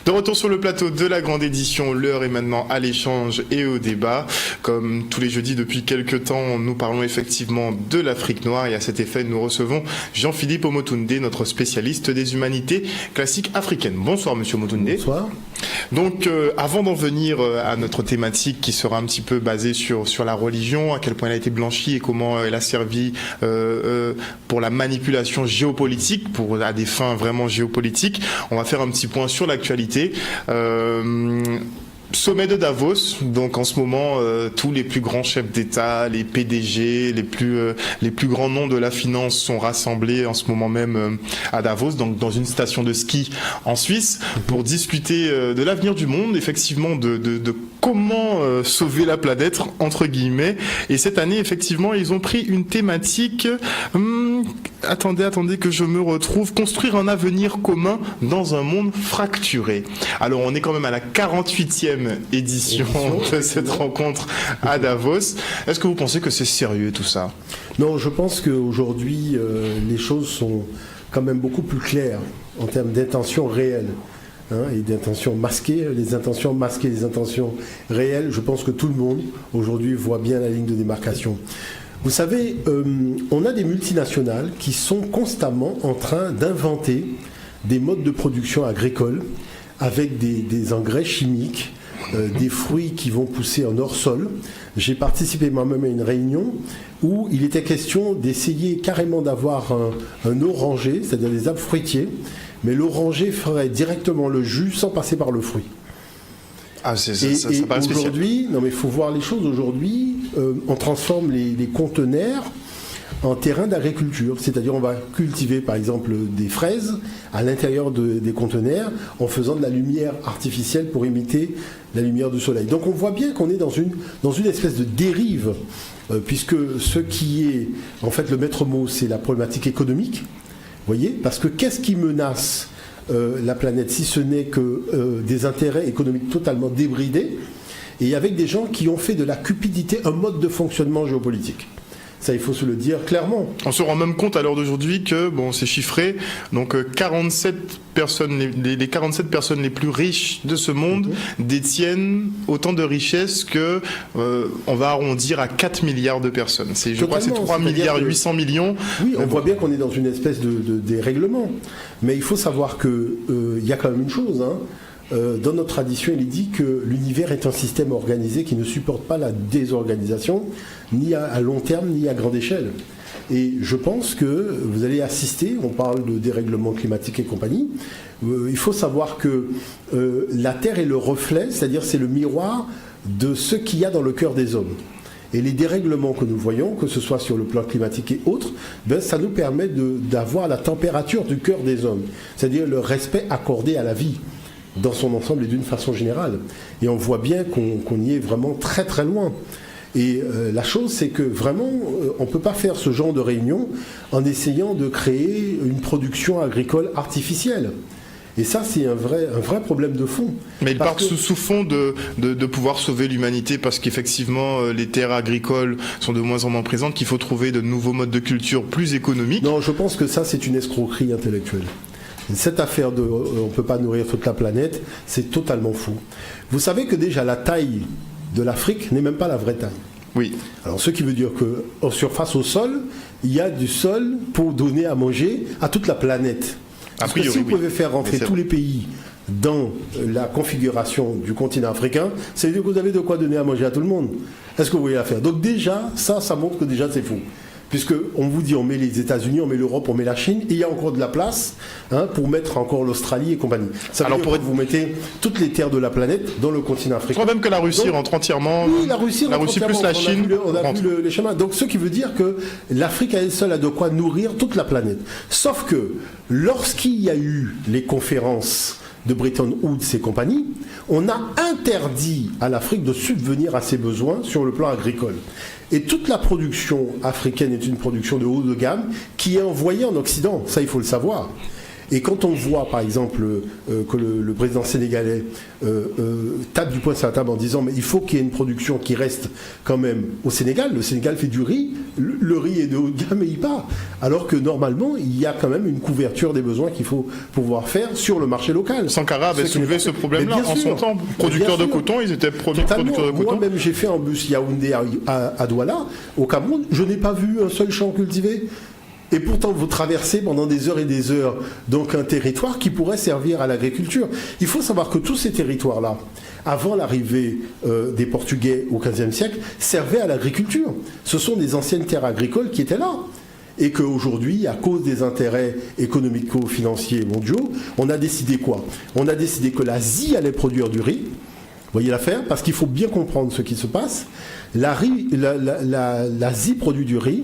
De retour sur le plateau de la grande édition, l'heure est maintenant à l'échange et au débat. Comme tous les jeudis depuis quelques temps, nous parlons effectivement de l'Afrique noire et à cet effet, nous recevons Jean-Philippe Omotunde, notre spécialiste des humanités classiques africaines. Bonsoir Monsieur Omotunde. Bonsoir. Donc avant d'en venir à notre thématique qui sera un petit peu basée sur la religion, à quel point elle a été blanchie et comment elle a servi pour la manipulation géopolitique, à des fins vraiment géopolitiques, on va faire un petit point sur l'actualité. Sommet de Davos, donc en ce moment tous les plus grands chefs d'État, les PDG, les plus grands noms de la finance sont rassemblés en ce moment même à Davos, donc dans une station de ski en Suisse, pour discuter de l'avenir du monde, effectivement de comment sauver la planète entre guillemets. Et cette année, effectivement, ils ont pris une thématique. Attendez que je me retrouve. Construire un avenir commun dans un monde fracturé. Alors, on est quand même à la 48e édition de cette rencontre à Davos. Est-ce que vous pensez que c'est sérieux tout ça? Non, je pense qu'aujourd'hui, les choses sont quand même beaucoup plus claires en termes d'intentions réelles. Et d'intentions masquées, les intentions masquées, les intentions réelles. Je pense que tout le monde aujourd'hui voit bien la ligne de démarcation. Vous savez, on a des multinationales qui sont constamment en train d'inventer des modes de production agricole avec des engrais chimiques, des fruits qui vont pousser en hors-sol. J'ai participé moi-même à une réunion où il était question d'essayer carrément d'avoir un oranger, c'est-à-dire des arbres fruitiers, mais l'oranger ferait directement le jus sans passer par le fruit. Ah, ça aujourd'hui, paraît spécial. non mais il faut voir les choses aujourd'hui, on transforme les conteneurs en terrain d'agriculture, c'est-à-dire on va cultiver par exemple des fraises à l'intérieur des conteneurs en faisant de la lumière artificielle pour imiter la lumière du soleil. Donc on voit bien qu'on est dans une espèce de dérive, puisque ce qui est en fait le maître mot, c'est la problématique économique, voyez, parce que qu'est-ce qui menace la planète si ce n'est que des intérêts économiques totalement débridés et avec des gens qui ont fait de la cupidité un mode de fonctionnement géopolitique. Ça, il faut se le dire clairement. On se rend même compte à l'heure d'aujourd'hui que, bon, c'est chiffré, donc 47 personnes, les 47 personnes les plus riches de ce monde détiennent autant de richesses que on va arrondir à 4 milliards de personnes. Je crois que c'est 3 milliards 800 millions. Oui, on voit bien qu'on est dans une espèce de dérèglement. Mais il faut savoir qu'il y a quand même une chose, dans notre tradition, il est dit que l'univers est un système organisé qui ne supporte pas la désorganisation, ni à long terme, ni à grande échelle. Et je pense que vous allez assister, on parle de dérèglement climatique et compagnie, il faut savoir que la Terre est le reflet, c'est-à-dire c'est le miroir de ce qu'il y a dans le cœur des hommes. Et les dérèglements que nous voyons, que ce soit sur le plan climatique et autres, ça nous permet d'avoir la température du cœur des hommes, c'est-à-dire le respect accordé à la vie dans son ensemble et d'une façon générale. Et on voit bien qu'on y est vraiment très très loin. Et la chose, c'est que vraiment, on ne peut pas faire ce genre de réunion en essayant de créer une production agricole artificielle. Et ça, c'est un vrai problème de fond. Mais il part sous fond de pouvoir sauver l'humanité parce qu'effectivement, les terres agricoles sont de moins en moins présentes, qu'il faut trouver de nouveaux modes de culture plus économiques. Non, je pense que ça, c'est une escroquerie intellectuelle. Cette affaire de on ne peut pas nourrir toute la planète, c'est totalement fou. Vous savez que déjà la taille de l'Afrique n'est même pas la vraie taille. Oui. Alors ce qui veut dire qu'en surface au sol, il y a du sol pour donner à manger à toute la planète. Parce que si vous pouvez faire rentrer tous les pays dans la configuration du continent africain, ça veut dire que vous avez de quoi donner à manger à tout le monde. Est-ce que vous voyez l'affaire? Donc déjà, ça montre que déjà c'est fou. Puisqu'on vous dit on met les États-Unis, on met l'Europe, on met la Chine, et il y a encore de la place pour mettre encore l'Australie et compagnie. Ça veut dire que vous mettez toutes les terres de la planète dans le continent africain. Je crois même que la Russie rentre entièrement. Oui, la Russie plus la Chine. On a vu les schémas. Donc ce qui veut dire que l'Afrique à elle seule a de quoi nourrir toute la planète. Sauf que lorsqu'il y a eu les conférences de Bretton Woods et compagnie, on a interdit à l'Afrique de subvenir à ses besoins sur le plan agricole. Et toute la production africaine est une production de haut de gamme qui est envoyée en Occident, ça il faut le savoir. Et quand on voit, par exemple, que le président sénégalais tape du poing sur la table en disant mais il faut qu'il y ait une production qui reste quand même au Sénégal. Le Sénégal fait du riz, le riz est de haut de gamme et il part. Alors que normalement, il y a quand même une couverture des besoins qu'il faut pouvoir faire sur le marché local. Sankara avait soulevé ce problème-là en son temps. Producteurs de coton, ils étaient producteurs de coton. Moi-même, j'ai fait un bus Yaoundé à Douala, au Cameroun. Je n'ai pas vu un seul champ cultivé. Et pourtant, vous traversez pendant des heures et des heures donc un territoire qui pourrait servir à l'agriculture. Il faut savoir que tous ces territoires-là, avant l'arrivée des Portugais au XVe siècle, servaient à l'agriculture. Ce sont des anciennes terres agricoles qui étaient là. Et qu'aujourd'hui, à cause des intérêts économico-financiers mondiaux, on a décidé quoi? On a décidé que l'Asie allait produire du riz. Vous voyez l'affaire? Parce qu'il faut bien comprendre ce qui se passe. L'Asie produit du riz.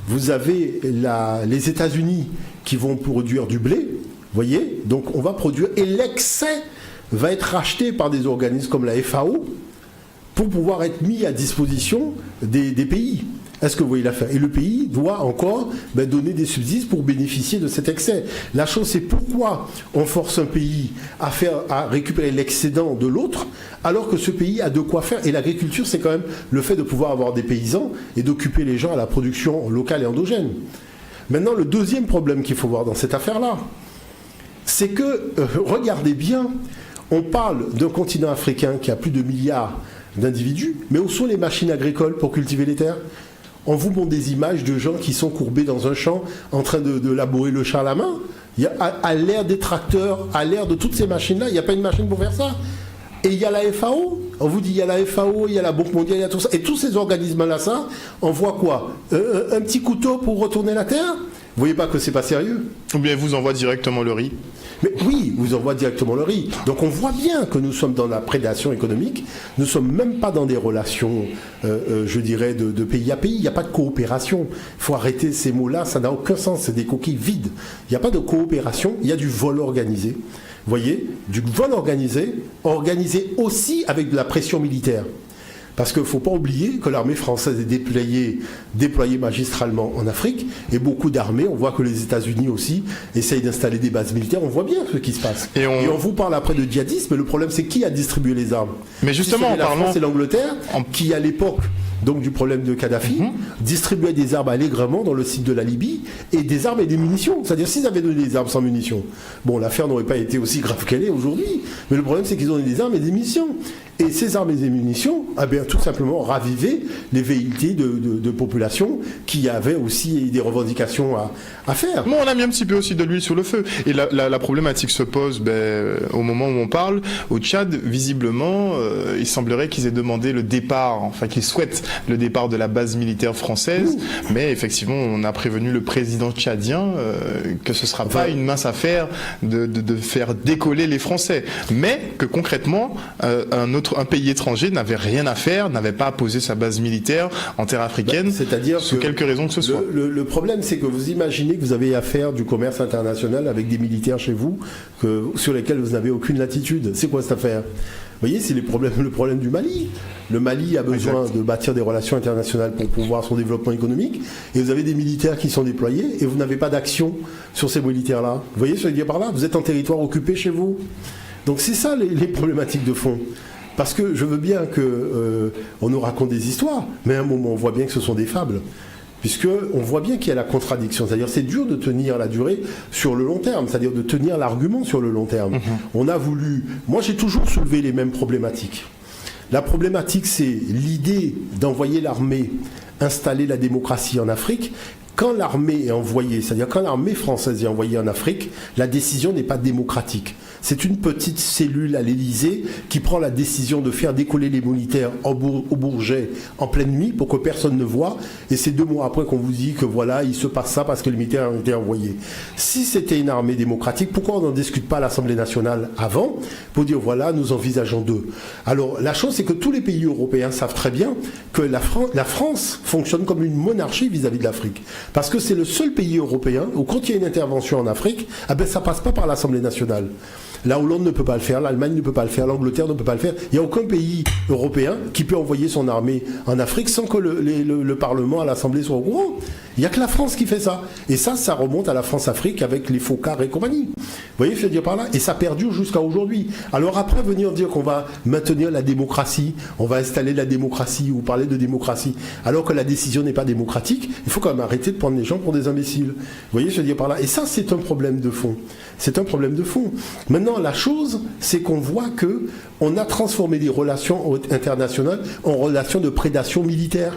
Vous avez les États-Unis qui vont produire du blé, vous voyez, donc on va produire, et l'excès va être racheté par des organismes comme la FAO pour pouvoir être mis à disposition des pays. Est-ce que vous voyez l'affaire? Et le pays doit encore donner des subsides pour bénéficier de cet excès. La chose, c'est pourquoi on force un pays à récupérer l'excédent de l'autre, alors que ce pays a de quoi faire. Et l'agriculture, c'est quand même le fait de pouvoir avoir des paysans et d'occuper les gens à la production locale et endogène. Maintenant, le deuxième problème qu'il faut voir dans cette affaire-là, c'est que, regardez bien, on parle d'un continent africain qui a plus de milliards d'individus, mais où sont les machines agricoles pour cultiver les terres? On vous montre des images de gens qui sont courbés dans un champ en train de labourer le champ à la main. À l'ère des tracteurs, à l'ère de toutes ces machines-là, il n'y a pas une machine pour faire ça. Et il y a la FAO. On vous dit il y a la FAO, il y a la Banque mondiale, il y a tout ça. Et tous ces organismes-là, ça, on voit quoi? Un petit couteau pour retourner la terre? Vous voyez pas que c'est pas sérieux? Ou bien ils vous envoient directement le riz? Mais oui, vous envoie directement le riz. Donc on voit bien que nous sommes dans la prédation économique. Nous ne sommes même pas dans des relations, je dirais, de pays à pays. Il n'y a pas de coopération. Il faut arrêter ces mots-là, ça n'a aucun sens. C'est des coquilles vides. Il n'y a pas de coopération, il y a du vol organisé. Vous voyez, du vol organisé aussi avec de la pression militaire. Parce qu'il ne faut pas oublier que l'armée française est déployée magistralement en Afrique, et beaucoup d'armées, on voit que les États-Unis aussi essayent d'installer des bases militaires, on voit bien ce qui se passe. Et on vous parle après de djihadisme, mais le problème c'est qui a distribué les armes? Mais justement, la France et l'Angleterre, qui à l'époque, donc du problème de Kadhafi, distribuaient des armes allègrement dans le site de la Libye, et des armes et des munitions. C'est-à-dire s'ils avaient donné des armes sans munitions, bon, l'affaire n'aurait pas été aussi grave qu'elle est aujourd'hui, mais le problème c'est qu'ils ont donné des armes et des munitions. Et ces armes et des munitions, tout simplement ravivé les velléités de population qui avaient aussi des revendications à faire. Bon, on a mis un petit peu aussi de l'huile sur le feu. Et la problématique se pose au moment où on parle. Au Tchad, visiblement, il semblerait qu'ils aient demandé le départ, enfin qu'ils souhaitent le départ de la base militaire française. Mais effectivement, on a prévenu le président tchadien que ce ne sera pas une mince affaire de faire décoller les Français. Mais que concrètement, un pays étranger n'avait rien à faire, n'avait pas à poser sa base militaire en terre africaine, c'est-à-dire sous quelque raison que ce soit. Le problème, c'est que vous imaginez que vous avez à faire du commerce international avec des militaires chez vous sur lesquels vous n'avez aucune latitude. C'est quoi cette affaire? Vous voyez, c'est le problème du Mali. Le Mali a besoin de bâtir des relations internationales pour pouvoir son développement économique, et vous avez des militaires qui sont déployés, et vous n'avez pas d'action sur ces militaires-là. Vous voyez ce que je veux dire par là? Vous êtes en territoire occupé chez vous. Donc c'est ça les problématiques de fond. Parce que je veux bien qu'on nous raconte des histoires, mais à un moment, on voit bien que ce sont des fables. Puisqu'on voit bien qu'il y a la contradiction. C'est-à-dire c'est dur de tenir la durée sur le long terme, c'est-à-dire de tenir l'argument sur le long terme. On a voulu... Moi, j'ai toujours soulevé les mêmes problématiques. La problématique, c'est l'idée d'envoyer l'armée installer la démocratie en Afrique. Quand l'armée est envoyée, c'est-à-dire quand l'armée française est envoyée en Afrique, la décision n'est pas démocratique. C'est une petite cellule à l'Élysée qui prend la décision de faire décoller les militaires au Bourget en pleine nuit pour que personne ne voit. Et c'est 2 mois après qu'on vous dit que voilà, il se passe ça parce que les militaires ont été envoyés. Si c'était une armée démocratique, pourquoi on n'en discute pas à l'Assemblée nationale avant pour dire voilà, nous envisageons 2? Alors la chose, c'est que tous les pays européens savent très bien que la France fonctionne comme une monarchie vis-à-vis de l'Afrique. Parce que c'est le seul pays européen où quand il y a une intervention en Afrique, ça passe pas par l'Assemblée nationale. La Hollande ne peut pas le faire, l'Allemagne ne peut pas le faire, l'Angleterre ne peut pas le faire. Il n'y a aucun pays européen qui peut envoyer son armée en Afrique sans que le Parlement à l'Assemblée soit au courant. Il n'y a que la France qui fait ça. Et ça remonte à la France-Afrique avec les Focard et compagnie. Vous voyez, je veux dire par là. Et ça perdure jusqu'à aujourd'hui. Alors après, venir dire qu'on va maintenir la démocratie, on va installer la démocratie ou parler de démocratie, alors que la décision n'est pas démocratique, il faut quand même arrêter de prendre les gens pour des imbéciles. Vous voyez, je veux dire par là. Et ça, c'est un problème de fond. C'est un problème de fond. Maintenant, la chose, c'est qu'on voit que on a transformé les relations internationales en relations de prédation militaire.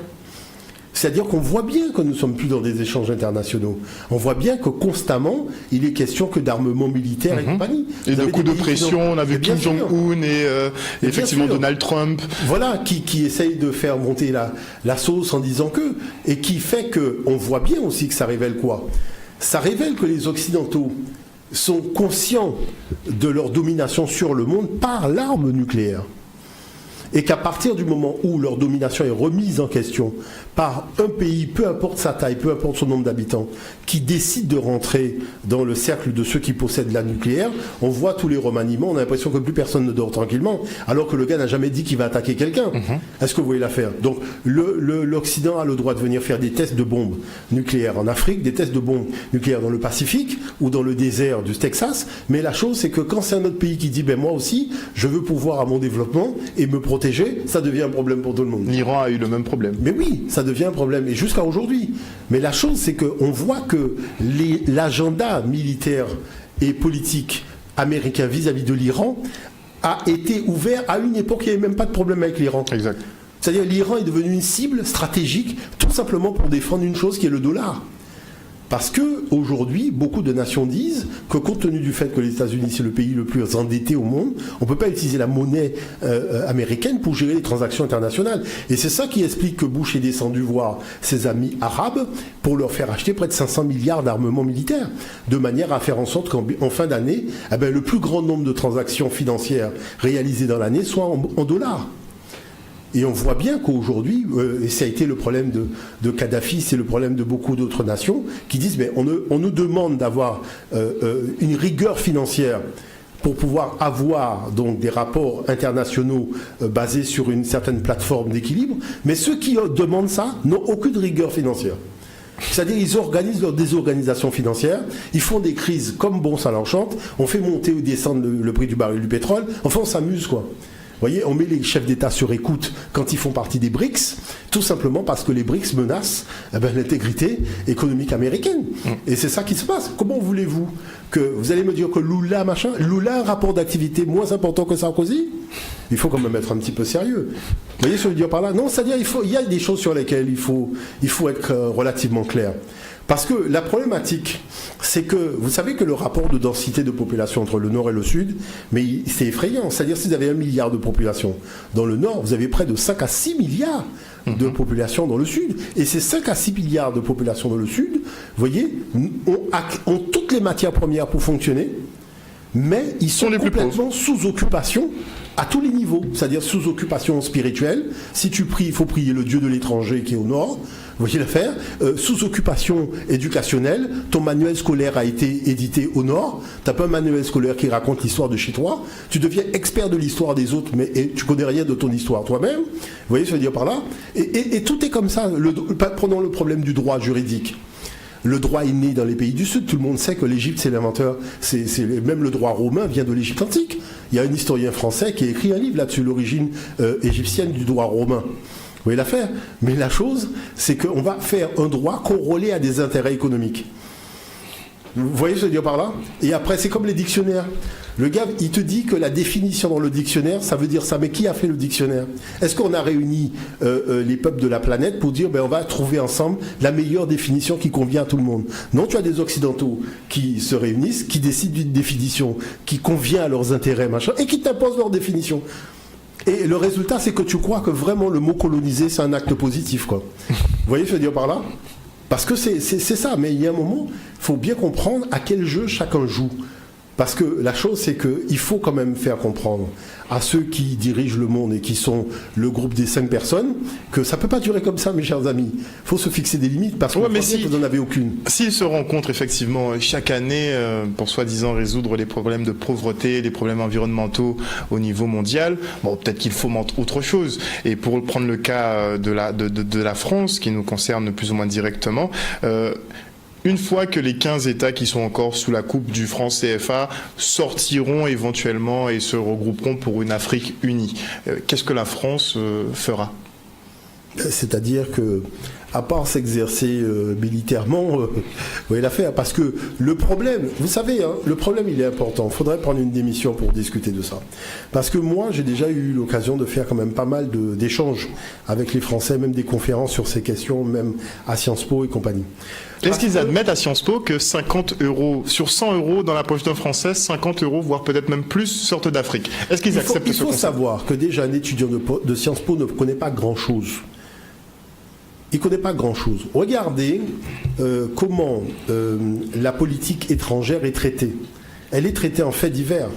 C'est-à-dire qu'on voit bien que nous ne sommes plus dans des échanges internationaux. On voit bien que constamment, il est question que d'armement militaire et compagnie. Et de coups de pression, on a vu Kim Jong-un et effectivement Donald Trump. Voilà, qui essaye de faire monter la sauce en disant que, et qui fait qu'on voit bien aussi que ça révèle quoi ? Ça révèle que les Occidentaux sont conscients de leur domination sur le monde par l'arme nucléaire. Et qu'à partir du moment où leur domination est remise en question par un pays, peu importe sa taille, peu importe son nombre d'habitants, qui décide de rentrer dans le cercle de ceux qui possèdent la nucléaire, on voit tous les remaniements, on a l'impression que plus personne ne dort tranquillement, alors que le gars n'a jamais dit qu'il va attaquer quelqu'un. Est-ce que vous voyez l'affaire ? Donc l'Occident a le droit de venir faire des tests de bombes nucléaires en Afrique, des tests de bombes nucléaires dans le Pacifique ou dans le désert du Texas, mais la chose c'est que quand c'est un autre pays qui dit ben moi aussi, je veux pouvoir à mon développement et me protéger, ça devient un problème pour tout le monde. L'Iran a eu le même problème. Mais oui, ça devient un problème, et jusqu'à aujourd'hui. Mais la chose, c'est qu'on voit que l'agenda militaire et politique américain vis-à-vis de l'Iran a été ouvert à une époque où il n'y avait même pas de problème avec l'Iran. Exact. C'est-à-dire l'Iran est devenu une cible stratégique tout simplement pour défendre une chose qui est le dollar. Parce qu'aujourd'hui, beaucoup de nations disent que compte tenu du fait que les États-Unis, c'est le pays le plus endetté au monde, on ne peut pas utiliser la monnaie américaine pour gérer les transactions internationales. Et c'est ça qui explique que Bush est descendu voir ses amis arabes pour leur faire acheter près de 500 milliards d'armements militaires, de manière à faire en sorte qu'en fin d'année, le plus grand nombre de transactions financières réalisées dans l'année soit en dollars. Et on voit bien qu'aujourd'hui, et ça a été le problème de Kadhafi, c'est le problème de beaucoup d'autres nations, qui disent mais on nous demande d'avoir une rigueur financière pour pouvoir avoir donc des rapports internationaux basés sur une certaine plateforme d'équilibre, mais ceux qui demandent ça n'ont aucune rigueur financière. C'est-à-dire ils organisent leur désorganisation financière, ils font des crises comme bon ça l'enchante, on fait monter ou descendre le prix du baril du pétrole, enfin on s'amuse quoi. Vous voyez, on met les chefs d'État sur écoute quand ils font partie des BRICS, tout simplement parce que les BRICS menacent l'intégrité économique américaine. Et c'est ça qui se passe. Comment voulez-vous que... Vous allez me dire que Lula a un rapport d'activité moins important que Sarkozy ? Il faut quand même être un petit peu sérieux. Vous voyez ce que je veux dire par là ? Non, c'est-à-dire il y a des choses sur lesquelles il faut être relativement clair. Parce que la problématique, c'est que vous savez que le rapport de densité de population entre le nord et le sud, mais c'est effrayant. C'est-à-dire si vous avez 1 milliard de population dans le nord, vous avez près de 5 à 6 milliards de population dans le sud. Et ces 5 à 6 milliards de population dans le sud, vous voyez, ont toutes les matières premières pour fonctionner, mais ils sont complètement sous occupation à tous les niveaux. C'est-à-dire sous occupation spirituelle. Si tu pries, il faut prier le Dieu de l'étranger qui est au nord. Vous voyez l'affaire, sous occupation éducationnelle, ton manuel scolaire a été édité au nord, tu n'as pas un manuel scolaire qui raconte l'histoire de chez toi, tu deviens expert de l'histoire des autres, mais tu connais rien de ton histoire toi-même, vous voyez ce que je veux dire par là, et tout est comme ça. Prenons le problème du droit juridique. Le droit est né dans les pays du Sud. Tout le monde sait que l'Égypte, c'est l'inventeur. Même le droit romain vient de l'Égypte antique. Il y a un historien français qui a écrit un livre là-dessus, l'origine égyptienne du droit romain. Vous voyez l'affaire ? Mais la chose, c'est qu'on va faire un droit corrélé à des intérêts économiques. Vous voyez ce que je veux dire par là ? Et après, c'est comme les dictionnaires. Le gars, il te dit que la définition dans le dictionnaire, ça veut dire ça. Mais qui a fait le dictionnaire ? Est-ce qu'on a réuni les peuples de la planète pour dire on va trouver ensemble la meilleure définition qui convient à tout le monde ? Non, tu as des Occidentaux qui se réunissent, qui décident d'une définition qui convient à leurs intérêts, machin, et qui t'imposent leur définition. Et le résultat, c'est que tu crois que vraiment le mot coloniser, c'est un acte positif, quoi. Vous voyez ce que je veux dire par là ? Parce que c'est ça, mais il y a un moment, il faut bien comprendre à quel jeu chacun joue. Parce que la chose, c'est qu'il faut quand même faire comprendre à ceux qui dirigent le monde et qui sont le groupe des 5 personnes que ça ne peut pas durer comme ça, mes chers amis. Il faut se fixer des limites parce que vous n'en avez aucune. S'ils se rencontrent effectivement chaque année pour soi-disant résoudre les problèmes de pauvreté, les problèmes environnementaux au niveau mondial, bon, peut-être qu'il faut autre chose. Et pour prendre le cas de la France, qui nous concerne plus ou moins directement, une fois que les 15 États qui sont encore sous la coupe du franc CFA sortiront éventuellement et se regrouperont pour une Afrique unie, qu'est-ce que la France fera ? C'est-à-dire que, à part s'exercer militairement, vous voyez l'affaire. Parce que le problème, vous savez, hein, le problème il est important. Il faudrait prendre une démission pour discuter de ça. Parce que moi, j'ai déjà eu l'occasion de faire quand même pas mal d'échanges avec les Français, même des conférences sur ces questions, même à Sciences Po et compagnie. Est-ce qu'ils admettent à Sciences Po que 50 € sur 100 € dans la poche d'un Français, 50 €, voire peut-être même plus, sortent d'Afrique? Est-ce qu'ils acceptent ce concept? Il faut savoir que déjà un étudiant de Sciences Po ne connaît pas grand-chose. Il ne connaît pas grand-chose. Regardez comment la politique étrangère est traitée. Elle est traitée en fait divers.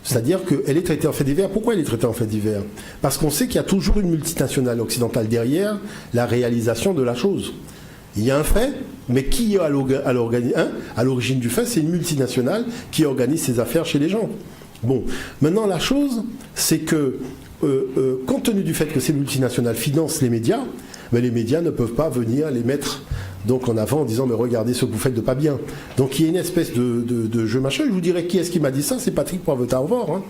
C'est-à-dire qu'elle est traitée en fait divers. Pourquoi elle est traitée en fait divers? Parce qu'on sait qu'il y a toujours une multinationale occidentale derrière la réalisation de la chose. Il y a un fait, mais qui est à l'origine du fait? C'est une multinationale qui organise ses affaires chez les gens. Bon, maintenant la chose, c'est que compte tenu du fait que ces multinationales financent les médias, mais les médias ne peuvent pas venir les mettre donc en avant en disant mais regardez ce que vous faites de pas bien. Donc il y a une espèce de jeu machin. Je vous dirais qui est-ce qui m'a dit ça? C'est Patrick Poivre-Tarvor. Hein.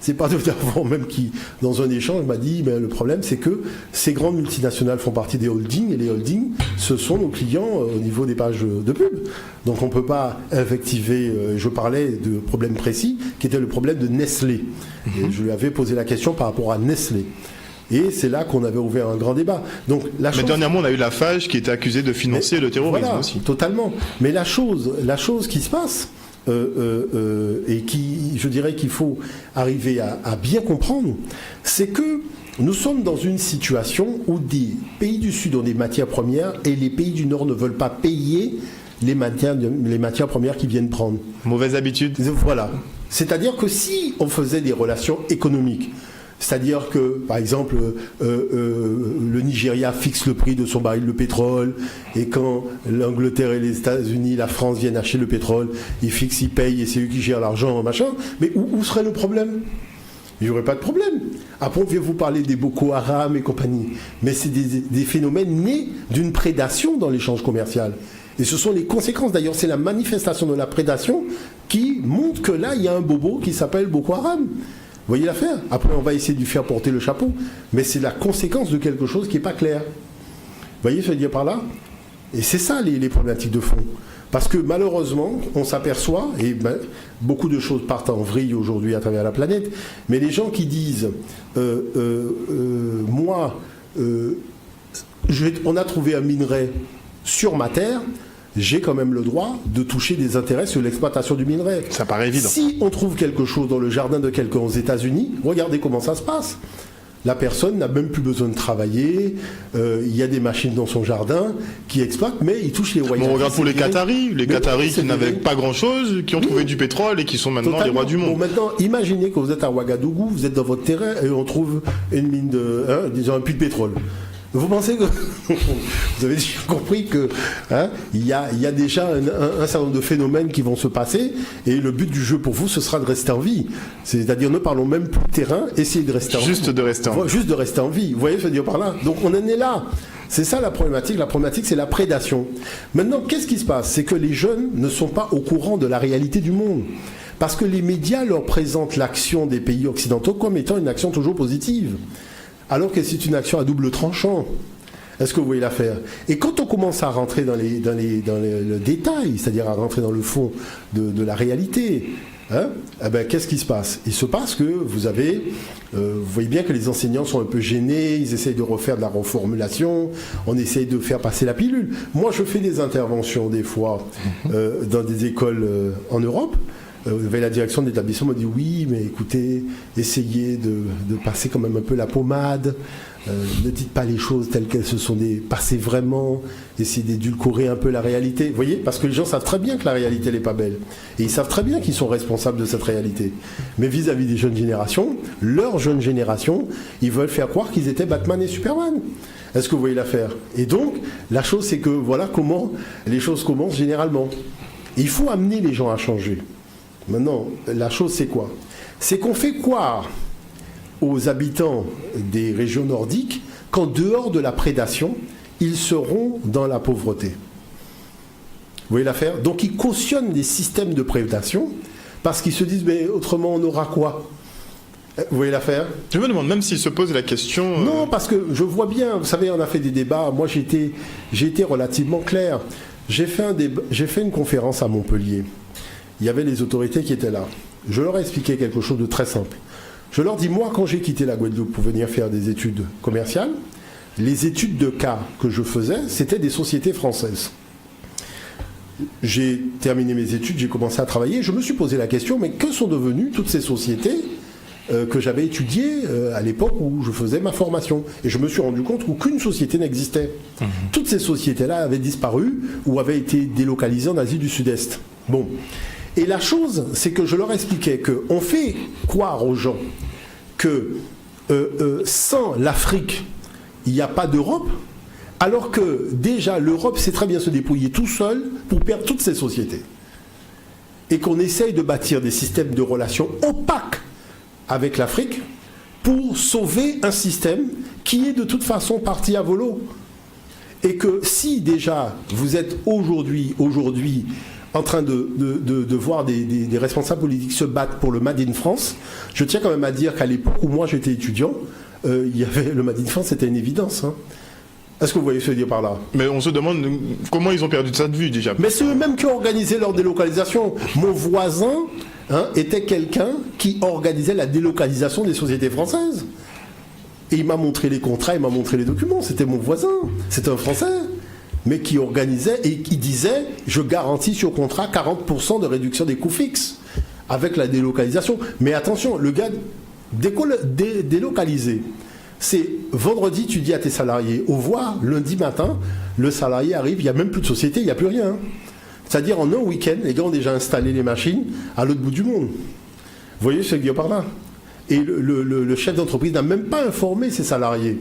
C'est Poivre-Tarvor même qui, dans un échange, m'a dit le problème c'est que ces grandes multinationales font partie des holdings et les holdings ce sont nos clients au niveau des pages de pub. Donc on ne peut pas invectiver. Je parlais de problème précis qui était le problème de Nestlé. Et je lui avais posé la question par rapport à Nestlé. Et c'est là qu'on avait ouvert un grand débat. Donc, mais dernièrement, on a eu Lafarge qui était accusé de financer le terrorisme voilà, aussi. Totalement. Mais la chose qui se passe, et qui, je dirais qu'il faut arriver à bien comprendre, c'est que nous sommes dans une situation où des pays du Sud ont des matières premières et les pays du Nord ne veulent pas payer les matières premières qu'ils viennent prendre. Mauvaise habitude. Voilà. C'est-à-dire que si on faisait des relations économiques, c'est-à-dire que, par exemple, le Nigeria fixe le prix de son baril de pétrole, et quand l'Angleterre et les États-Unis, la France viennent acheter le pétrole, ils fixent, ils payent, et c'est eux qui gèrent l'argent, machin. Mais où serait le problème? Il n'y aurait pas de problème. Après, on vient vous parler des Boko Haram et compagnie. Mais c'est des phénomènes nés d'une prédation dans l'échange commercial. Et ce sont les conséquences. D'ailleurs, c'est la manifestation de la prédation qui montre que là, il y a un bobo qui s'appelle Boko Haram. Vous voyez l'affaire? Après, on va essayer de lui faire porter le chapeau. Mais c'est la conséquence de quelque chose qui n'est pas clair. Vous voyez ce que je veux dire par là? Et c'est ça les problématiques de fond. Parce que malheureusement, on s'aperçoit, et beaucoup de choses partent en vrille aujourd'hui à travers la planète, mais les gens qui disent moi, on a trouvé un minerai sur ma terre, j'ai quand même le droit de toucher des intérêts sur l'exploitation du minerai. Ça paraît évident. Si on trouve quelque chose dans le jardin de quelqu'un aux États-Unis, regardez comment ça se passe. La personne n'a même plus besoin de travailler, il y a des machines dans son jardin qui exploitent, mais ils touchent les royautés. On regarde pour les Qataris, qui n'avaient pas grand-chose, qui ont trouvé du pétrole et qui sont maintenant les rois du monde. Bon, maintenant, imaginez que vous êtes à Ouagadougou, vous êtes dans votre terrain et on trouve une mine disons un puits de pétrole. Vous pensez que vous avez déjà compris que il y a déjà un certain nombre de phénomènes qui vont se passer et le but du jeu pour vous ce sera de rester en vie. C'est-à-dire ne parlons même plus de terrain, essayez de rester en vie. Juste de rester en vie. Juste de rester en vie. Vous voyez ce que je veux dire par là? Donc on en est là. C'est ça la problématique. La problématique c'est la prédation. Maintenant qu'est-ce qui se passe? C'est que les jeunes ne sont pas au courant de la réalité du monde. Parce que les médias leur présentent l'action des pays occidentaux comme étant une action toujours positive. Alors que c'est une action à double tranchant. Est-ce que vous voyez l'affaire? Et quand on commence à rentrer dans le détail, c'est-à-dire à rentrer dans le fond de la réalité, qu'est-ce qui se passe? Il se passe que vous voyez bien que les enseignants sont un peu gênés, ils essayent de refaire de la reformulation, on essaye de faire passer la pilule. Moi, je fais des interventions des fois dans des écoles en Europe. La direction de l'établissement me dit oui, mais écoutez, essayez de passer quand même un peu la pommade. Ne dites pas les choses telles qu'elles se sont passées vraiment, essayez d'édulcorer un peu la réalité. Vous voyez, parce que les gens savent très bien que la réalité n'est pas belle. Et ils savent très bien qu'ils sont responsables de cette réalité. Mais vis-à-vis des jeunes générations, leur jeune génération, ils veulent faire croire qu'ils étaient Batman et Superman. Est-ce que vous voyez l'affaire? Et donc, la chose, c'est que voilà comment les choses commencent généralement. Et il faut amener les gens à changer. Maintenant, la chose, c'est quoi? C'est qu'on fait croire aux habitants des régions nordiques qu'en dehors de la prédation, ils seront dans la pauvreté. Vous voyez l'affaire? Donc ils cautionnent des systèmes de prédation parce qu'ils se disent mais autrement on aura quoi? Vous voyez l'affaire? Je me demande même s'ils se posent la question... Non, parce que je vois bien, vous savez, on a fait des débats, moi j'ai été relativement clair. J'ai fait une conférence à Montpellier. Il y avait les autorités qui étaient là. Je leur ai expliqué quelque chose de très simple. Je leur dis, moi, quand j'ai quitté la Guadeloupe pour venir faire des études commerciales, les études de cas que je faisais, c'était des sociétés françaises. J'ai terminé mes études, j'ai commencé à travailler, je me suis posé la question, mais que sont devenues toutes ces sociétés que j'avais étudiées à l'époque où je faisais ma formation? Et je me suis rendu compte qu'aucune société n'existait. Toutes ces sociétés-là avaient disparu ou avaient été délocalisées en Asie du Sud-Est. Bon. Et la chose, c'est que je leur expliquais qu'on fait croire aux gens que sans l'Afrique, il n'y a pas d'Europe, alors que déjà l'Europe sait très bien se débrouiller tout seul pour perdre toutes ces sociétés. Et qu'on essaye de bâtir des systèmes de relations opaques avec l'Afrique pour sauver un système qui est de toute façon parti à volo. Et que si déjà vous êtes aujourd'hui en train de voir des responsables politiques se battre pour le Made in France, je tiens quand même à dire qu'à l'époque où moi j'étais étudiant, il y avait le Made in France, c'était une évidence. Hein. Est-ce que vous voyez ce que je veux dire par là? Mais on se demande comment ils ont perdu de ça de vue déjà. Mais c'est eux-mêmes qui ont organisé leur délocalisation. Mon voisin était quelqu'un qui organisait la délocalisation des sociétés françaises. Et il m'a montré les contrats, il m'a montré les documents. C'était mon voisin, c'était un Français. Mais qui organisait et qui disait je garantis sur contrat 40% de réduction des coûts fixes avec la délocalisation. Mais attention, le gars délocalisé, c'est vendredi, tu dis à tes salariés au revoir, lundi matin, le salarié arrive, il n'y a même plus de société, il n'y a plus rien. C'est-à-dire en un week-end, les gars ont déjà installé les machines à l'autre bout du monde. Vous voyez ce que je veux dire par là? Et le chef d'entreprise n'a même pas informé ses salariés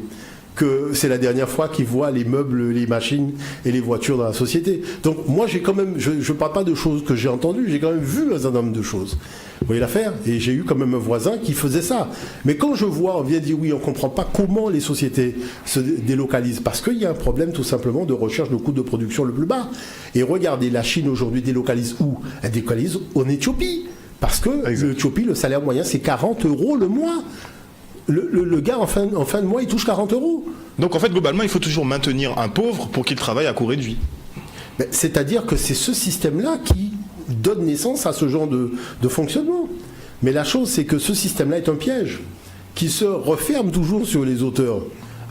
que c'est la dernière fois qu'ils voient les meubles, les machines et les voitures dans la société. Donc moi j'ai quand même, je ne parle pas de choses que j'ai entendues, j'ai quand même vu un certain nombre de choses. Vous voyez l'affaire? Et j'ai eu quand même un voisin qui faisait ça. Mais quand je vois, on vient dire oui, on ne comprend pas comment les sociétés se délocalisent, parce qu'il y a un problème tout simplement de recherche de coûts de production le plus bas. Et regardez, la Chine aujourd'hui délocalise où? Elle délocalise en Éthiopie. Parce que l'Éthiopie, le salaire moyen, c'est 40 € le mois. Le gars, en fin de mois, il touche 40 €. Donc en fait, globalement, il faut toujours maintenir un pauvre pour qu'il travaille à court réduit. C'est-à-dire que c'est ce système-là qui donne naissance à ce genre de fonctionnement. Mais la chose, c'est que ce système-là est un piège qui se referme toujours sur les auteurs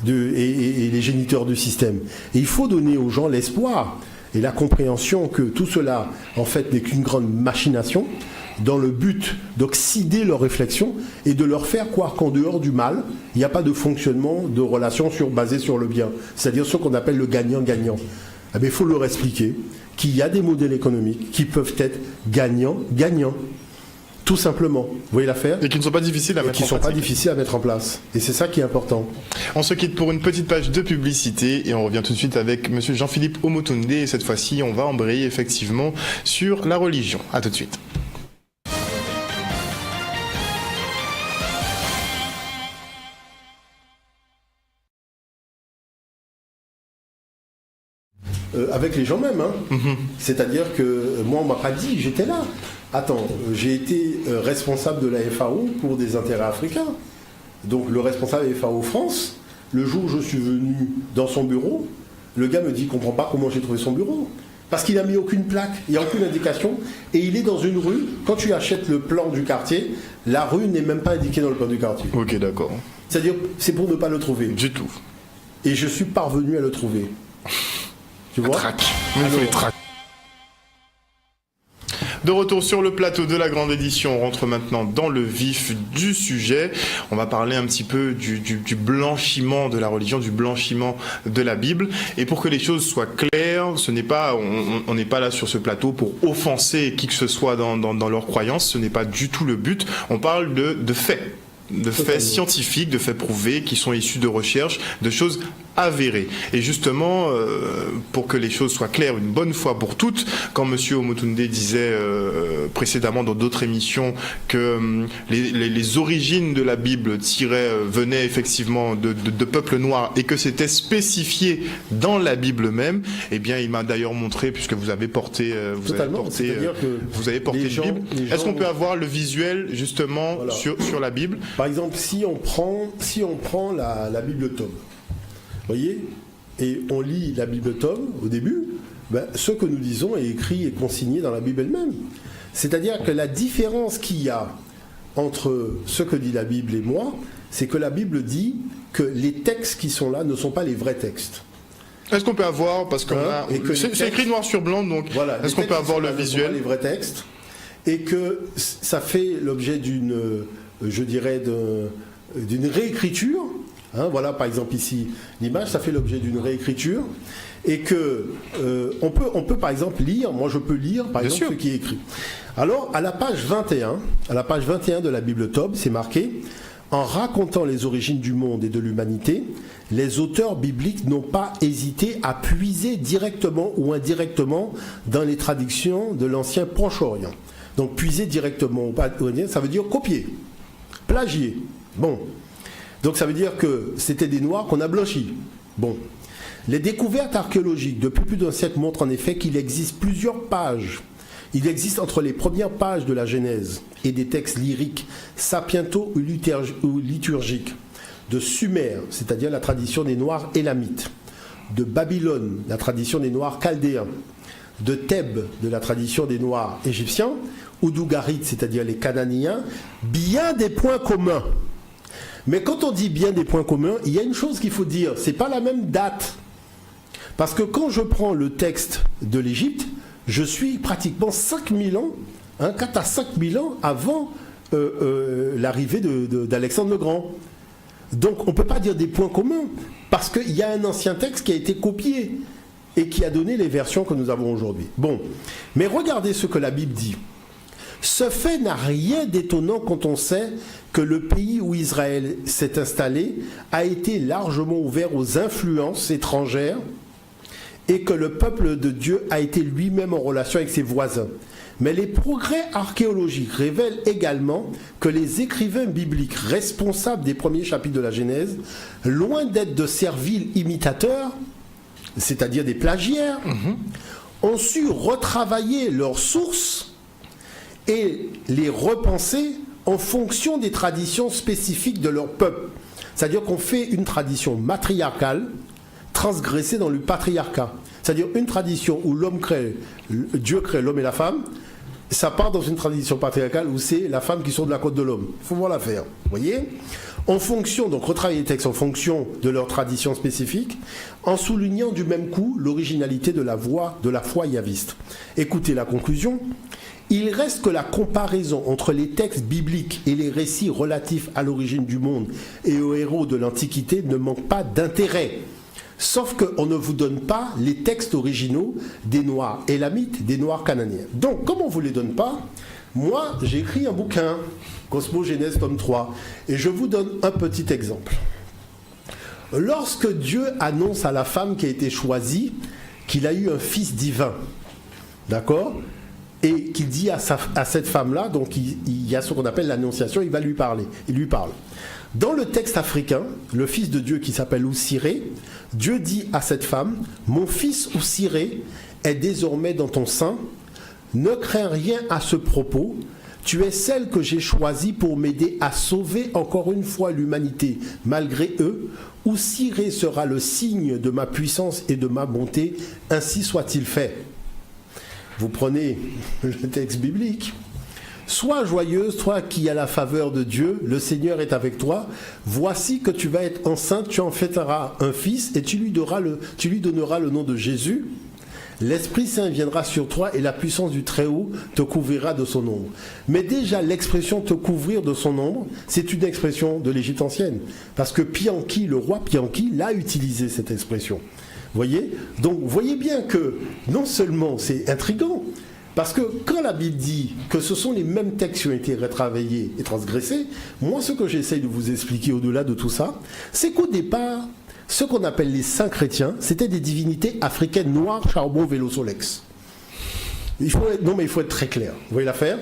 et les géniteurs du système. Et il faut donner aux gens l'espoir et la compréhension que tout cela, en fait, n'est qu'une grande machination dans le but d'oxyder leur réflexion et de leur faire croire qu'en dehors du mal, il n'y a pas de fonctionnement de relation basé sur le bien. C'est-à-dire ce qu'on appelle le gagnant-gagnant. Eh bien, il faut leur expliquer qu'il y a des modèles économiques qui peuvent être gagnant-gagnant. Tout simplement. Vous voyez l'affaire? Et qui ne sont pas difficiles à mettre en place. Qui ne sont pas difficiles à mettre en place. Et c'est ça qui est important. On se quitte pour une petite page de publicité et on revient tout de suite avec monsieur Jean-Philippe Omotunde. Et cette fois-ci, on va embrayer effectivement sur la religion. À tout de suite. Avec les gens même. C'est-à-dire que moi, on m'a pas dit, j'étais là. Attends, j'ai été responsable de la FAO pour des intérêts africains. Donc le responsable de la FAO France, le jour où je suis venu dans son bureau, le gars me dit, il ne comprend pas comment j'ai trouvé son bureau. Parce qu'il n'a mis aucune plaque, il n'y a aucune indication. Et il est dans une rue, quand tu achètes le plan du quartier, la rue n'est même pas indiquée dans le plan du quartier. Ok, d'accord. C'est-à-dire, c'est pour ne pas le trouver. Du tout. Et je suis parvenu à le trouver. Tu vois? Trac. Mais il faut les trac. De retour sur le plateau de la grande édition, on rentre maintenant dans le vif du sujet. On va parler un petit peu du blanchiment de la religion, du blanchiment de la Bible. Et pour que les choses soient claires, on n'est pas là sur ce plateau pour offenser qui que ce soit dans leurs croyances. Ce n'est pas du tout le but. On parle de faits. De faits scientifiques, de faits prouvés, qui sont issus de recherches, de choses avérées. Et justement, pour que les choses soient claires une bonne fois pour toutes, quand M. Omotunde disait précédemment dans d'autres émissions que les origines de la Bible venaient effectivement de peuples noirs et que c'était spécifié dans la Bible même, eh bien, il m'a d'ailleurs montré, puisque vous avez porté une Bible. Est-ce qu'on peut avoir le visuel justement sur la Bible? Par exemple, si on prend la Bible tome, voyez, et on lit la Bible tome au début, ce que nous disons est écrit et consigné dans la Bible elle-même. C'est-à-dire que la différence qu'il y a entre ce que dit la Bible et moi, c'est que la Bible dit que les textes qui sont là ne sont pas les vrais textes. Est-ce qu'on peut avoir, parce que c'est écrit noir sur blanc, donc voilà, est-ce qu'on peut avoir le visuel? Ne sont pas les vrais textes, et que ça fait l'objet d'une réécriture. Voilà, par exemple ici l'image, ça fait l'objet d'une réécriture, et que on peut par exemple lire. Moi, je peux lire par exemple ce qui est écrit. Alors, à la page 21 de la Bible Tob, c'est marqué: en racontant les origines du monde et de l'humanité, les auteurs bibliques n'ont pas hésité à puiser directement ou indirectement dans les traditions de l'ancien Proche-Orient. Donc, puiser directement ou pas, ça veut dire copier, plagier. Bon. Donc ça veut dire que c'était des Noirs qu'on a blanchis. Bon. Les découvertes archéologiques depuis plus d'un siècle montrent en effet qu'il existe plusieurs pages. Il existe entre les premières pages de la Genèse et des textes lyriques, sapientaux ou liturgiques, de Sumer, c'est-à-dire la tradition des Noirs élamites, de Babylone, la tradition des Noirs chaldéens, de Thèbes, de la tradition des Noirs égyptiens, ou d'Ougarit, c'est-à-dire les Cananéens, bien des points communs. Mais quand on dit bien des points communs, il y a une chose qu'il faut dire, c'est pas la même date. Parce que quand je prends le texte de l'Égypte, je suis pratiquement 5000 ans, 4 à 5000 ans avant l'arrivée d'Alexandre le Grand. Donc on ne peut pas dire des points communs, parce qu'il y a un ancien texte qui a été copié et qui a donné les versions que nous avons aujourd'hui. Bon, mais regardez ce que la Bible dit. Ce fait n'a rien d'étonnant quand on sait que le pays où Israël s'est installé a été largement ouvert aux influences étrangères et que le peuple de Dieu a été lui-même en relation avec ses voisins. Mais les progrès archéologiques révèlent également que les écrivains bibliques responsables des premiers chapitres de la Genèse, loin d'être de serviles imitateurs, c'est-à-dire des plagiaires, ont su retravailler leurs sources et les repenser en fonction des traditions spécifiques de leur peuple. C'est-à-dire qu'on fait une tradition matriarcale transgressée dans le patriarcat. C'est-à-dire une tradition où Dieu crée l'homme et la femme, ça part dans une tradition patriarcale où c'est la femme qui sort de la côte de l'homme. Il faut voir l'affaire. Vous voyez ? En fonction, donc retravailler les textes en fonction de leur tradition spécifique, en soulignant du même coup l'originalité de la foi yaviste. Écoutez la conclusion. Il reste que la comparaison entre les textes bibliques et les récits relatifs à l'origine du monde et aux héros de l'Antiquité ne manque pas d'intérêt. Sauf qu'on ne vous donne pas les textes originaux des Noirs élamites, des Noirs cananéens. Donc, comme on ne vous les donne pas, moi, j'ai écrit un bouquin, Cosmogenèse, tome 3, et je vous donne un petit exemple. Lorsque Dieu annonce à la femme qui a été choisie qu'il a eu un fils divin, d'accord ? Et qu'il dit à cette femme-là, donc il y a ce qu'on appelle l'annonciation, il va lui parler. Il lui parle. Dans le texte africain, le fils de Dieu qui s'appelle Oussiré, Dieu dit à cette femme: mon fils Oussiré est désormais dans ton sein. Ne crains rien à ce propos. Tu es celle que j'ai choisie pour m'aider à sauver encore une fois l'humanité malgré eux. Oussiré sera le signe de ma puissance et de ma bonté. Ainsi soit-il fait. Vous prenez le texte biblique. Sois joyeuse, toi qui as la faveur de Dieu, le Seigneur est avec toi. Voici que tu vas être enceinte, tu en fêteras un fils et tu lui donneras le nom de Jésus. L'Esprit Saint viendra sur toi et la puissance du Très-Haut te couvrira de son ombre. Mais déjà, l'expression te couvrir de son ombre, c'est une expression de l'Égypte ancienne. Parce que Pianki, le roi Pianki, l'a utilisé cette expression. Voyez ? Donc, voyez bien que non seulement c'est intriguant, parce que quand la Bible dit que ce sont les mêmes textes qui ont été retravaillés et transgressés, moi ce que j'essaye de vous expliquer au-delà de tout ça, c'est qu'au départ, ce qu'on appelle les saints chrétiens, c'était des divinités africaines noires, charbon, vélo, solex. Il faut être très clair, vous voyez l'affaire ?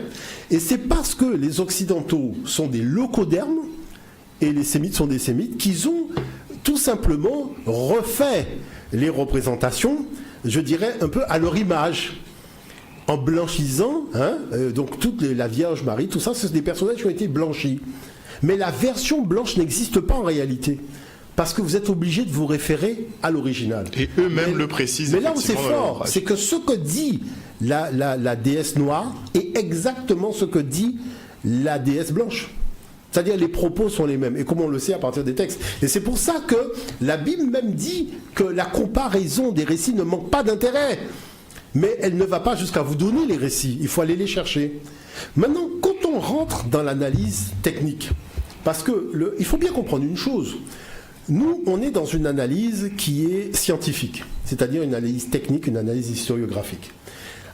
Et c'est parce que les Occidentaux sont des locodermes et les Sémites sont des Sémites qu'ils ont tout simplement refait les représentations, je dirais, un peu à leur image. En blanchissant, donc la Vierge Marie, tout ça, c'est des personnages qui ont été blanchis. Mais la version blanche n'existe pas en réalité, parce que vous êtes obligé de vous référer à l'original. Et eux-mêmes le précisent. Mais là où c'est fort, c'est que ce que dit la déesse noire est exactement ce que dit la déesse blanche. C'est-à-dire les propos sont les mêmes. Et comme on le sait à partir des textes. Et c'est pour ça que la Bible même dit que la comparaison des récits ne manque pas d'intérêt. Mais elle ne va pas jusqu'à vous donner les récits, il faut aller les chercher. Maintenant, quand on rentre dans l'analyse technique, parce que il faut bien comprendre une chose, nous, on est dans une analyse qui est scientifique, c'est-à-dire une analyse technique, une analyse historiographique.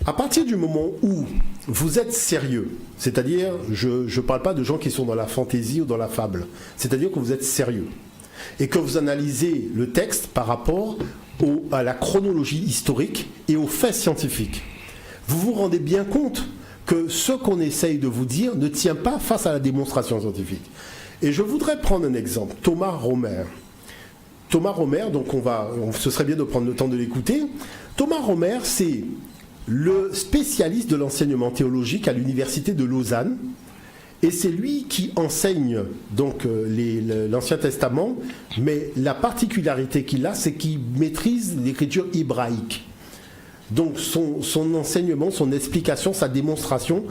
À partir du moment où vous êtes sérieux, c'est-à-dire, je ne parle pas de gens qui sont dans la fantaisie ou dans la fable, c'est-à-dire que vous êtes sérieux, et que vous analysez le texte par rapport à la chronologie historique et aux faits scientifiques. Vous vous rendez bien compte que ce qu'on essaye de vous dire ne tient pas face à la démonstration scientifique. Et je voudrais prendre un exemple. Thomas Romer. Thomas Romer, donc ce serait bien de prendre le temps de l'écouter. Thomas Romer, c'est le spécialiste de l'enseignement théologique à l'université de Lausanne. Et c'est lui qui enseigne donc l'Ancien Testament, mais la particularité qu'il a, c'est qu'il maîtrise l'écriture hébraïque. Donc son enseignement, son explication, sa démonstration,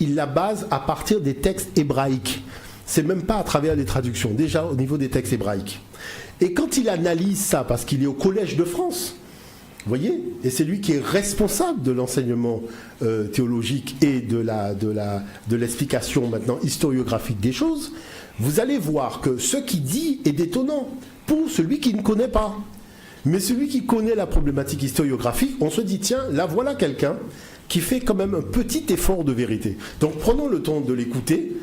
il la base à partir des textes hébraïques. C'est même pas à travers les traductions, déjà au niveau des textes hébraïques. Et quand il analyse ça, parce qu'il est au Collège de France, vous voyez, et c'est lui qui est responsable de l'enseignement théologique et de l'explication maintenant historiographique des choses, vous allez voir que ce qu'il dit est détonnant pour celui qui ne connaît pas. Mais celui qui connaît la problématique historiographique, on se dit, tiens, là voilà quelqu'un qui fait quand même un petit effort de vérité. Donc prenons le temps de l'écouter,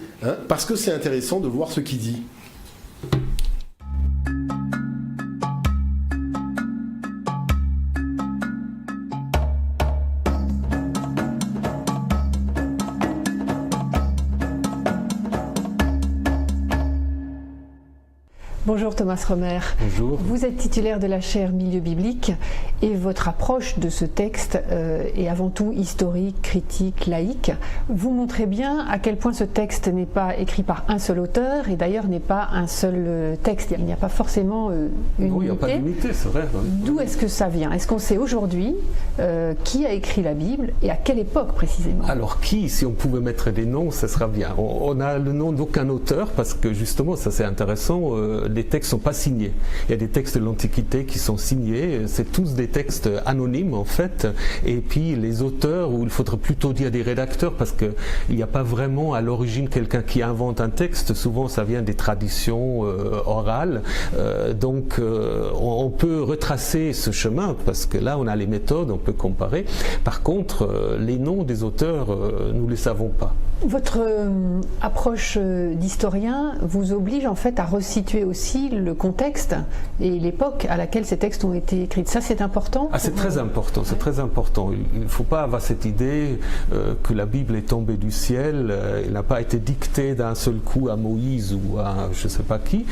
parce que c'est intéressant de voir ce qu'il dit. Bonjour Thomas Romer. Bonjour. Vous êtes titulaire de la chaire Milieu biblique et votre approche de ce texte est avant tout historique, critique, laïque. Vous montrez bien à quel point ce texte n'est pas écrit par un seul auteur et d'ailleurs n'est pas un seul texte. Il n'y a pas forcément une oui, il n'y a pas d'unité, c'est vrai. Oui. D'où est-ce que ça vient? Est-ce qu'on sait aujourd'hui qui a écrit la Bible et à quelle époque précisément? Alors qui, si on pouvait mettre des noms, ça sera bien. On a le nom d'aucun auteur parce que justement, ça c'est intéressant, les textes ne sont pas signés. Il y a des textes de l'Antiquité qui sont signés, c'est tous des textes anonymes en fait, et puis les auteurs, ou il faudrait plutôt dire des rédacteurs, parce qu'il n'y a pas vraiment à l'origine quelqu'un qui invente un texte, souvent ça vient des traditions orales, donc on peut retracer ce chemin, parce que là on a les méthodes, on peut comparer. Par contre, les noms des auteurs, nous ne les savons pas. Votre approche d'historien vous oblige en fait à resituer aussi le contexte et l'époque à laquelle ces textes ont été écrits. Ça, c'est important? C'est très important, c'est très important. Il ne faut pas avoir cette idée que la Bible est tombée du ciel, elle n'a pas été dictée d'un seul coup à Moïse ou à je ne sais pas qui.